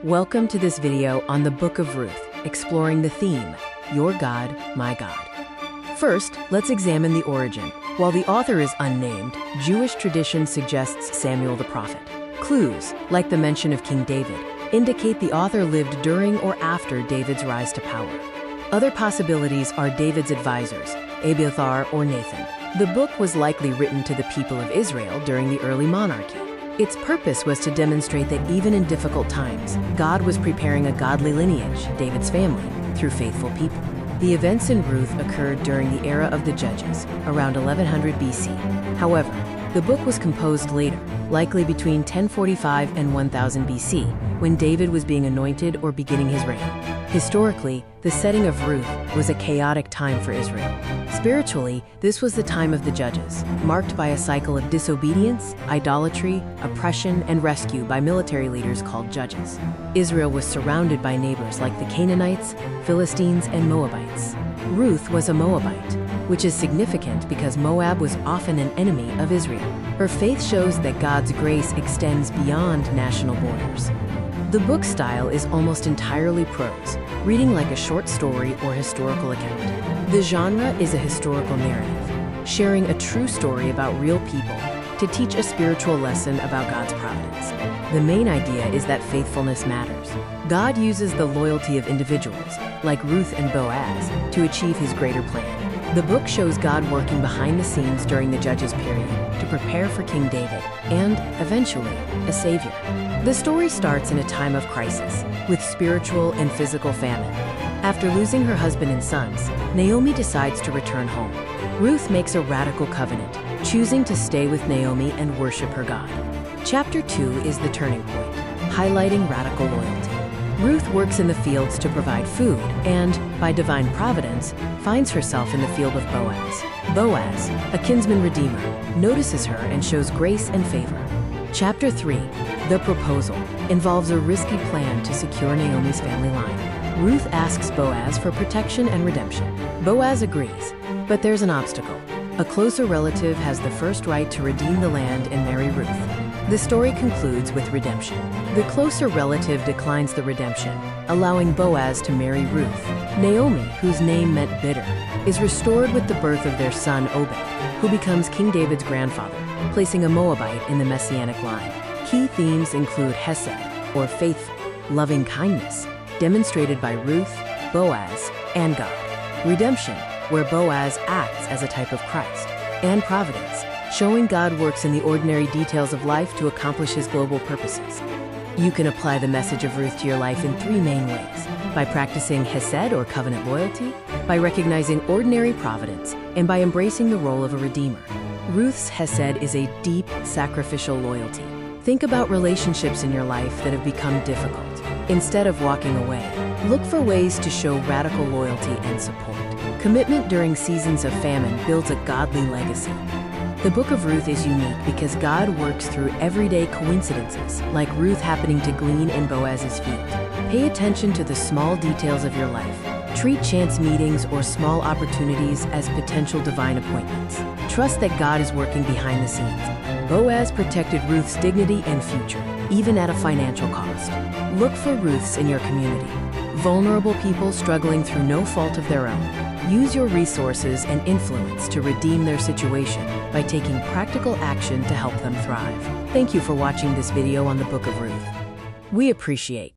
Welcome to this video on the Book of Ruth, exploring the theme, Your God, My God. First, let's examine the origin. While the author is unnamed, Jewish tradition suggests Samuel the prophet. Clues, like the mention of King David, indicate the author lived during or after David's rise to power. Other possibilities are David's advisors, Abiathar or Nathan. The book was likely written to the people of Israel during the early monarchy. Its purpose was to demonstrate that even in difficult times, God was preparing a godly lineage, David's family, through faithful people. The events in Ruth occurred during the era of the Judges, around 1100 BC. However, the book was composed later, likely between 1045 and 1000 BC, when David was being anointed or beginning his reign. Historically, the setting of Ruth was a chaotic time for Israel. Spiritually, this was the time of the Judges, marked by a cycle of disobedience, idolatry, oppression, and rescue by military leaders called judges. Israel was surrounded by neighbors like the Canaanites, Philistines, and Moabites. Ruth was a Moabite, which is significant because Moab was often an enemy of Israel. Her faith shows that God's grace extends beyond national borders. The book style is almost entirely prose, reading like a short story or historical account. The genre is a historical narrative, sharing a true story about real people to teach a spiritual lesson about God's providence. The main idea is that faithfulness matters. God uses the loyalty of individuals, like Ruth and Boaz, to achieve his greater plan. The book shows God working behind the scenes during the Judges period to prepare for King David and, eventually, a savior. The story starts in a time of crisis, with spiritual and physical famine. After losing her husband and sons, Naomi decides to return home. Ruth makes a radical covenant, choosing to stay with Naomi and worship her God. Chapter 2 is the turning point, highlighting radical loyalty. Ruth works in the fields to provide food and, by divine providence, finds herself in the field of Boaz. Boaz, a kinsman redeemer, notices her and shows grace and favor. Chapter 3, The Proposal, involves a risky plan to secure Naomi's family line. Ruth asks Boaz for protection and redemption. Boaz agrees, but there's an obstacle. A closer relative has the first right to redeem the land and marry Ruth. The story concludes with redemption. The closer relative declines the redemption, allowing Boaz to marry Ruth. Naomi, whose name meant bitter, is restored with the birth of their son Obed, who becomes King David's grandfather, placing a Moabite in the Messianic line. Key themes include Hesed, or faithful, loving kindness, demonstrated by Ruth, Boaz, and God. Redemption, where Boaz acts as a type of Christ. And providence, showing God works in the ordinary details of life to accomplish his global purposes. You can apply the message of Ruth to your life in three main ways: by practicing Hesed or covenant loyalty, by recognizing ordinary providence, and by embracing the role of a redeemer. Ruth's Hesed is a deep, sacrificial loyalty. Think about relationships in your life that have become difficult. Instead of walking away, look for ways to show radical loyalty and support. Commitment during seasons of famine builds a godly legacy. The Book of Ruth is unique because God works through everyday coincidences, like Ruth happening to glean in Boaz's field. Pay attention to the small details of your life. Treat chance meetings or small opportunities as potential divine appointments. Trust that God is working behind the scenes. Boaz protected Ruth's dignity and future, even at a financial cost. Look for Ruths in your community. Vulnerable people struggling through no fault of their own. Use your resources and influence to redeem their situation by taking practical action to help them thrive. Thank you for watching this video on the Book of Ruth. We appreciate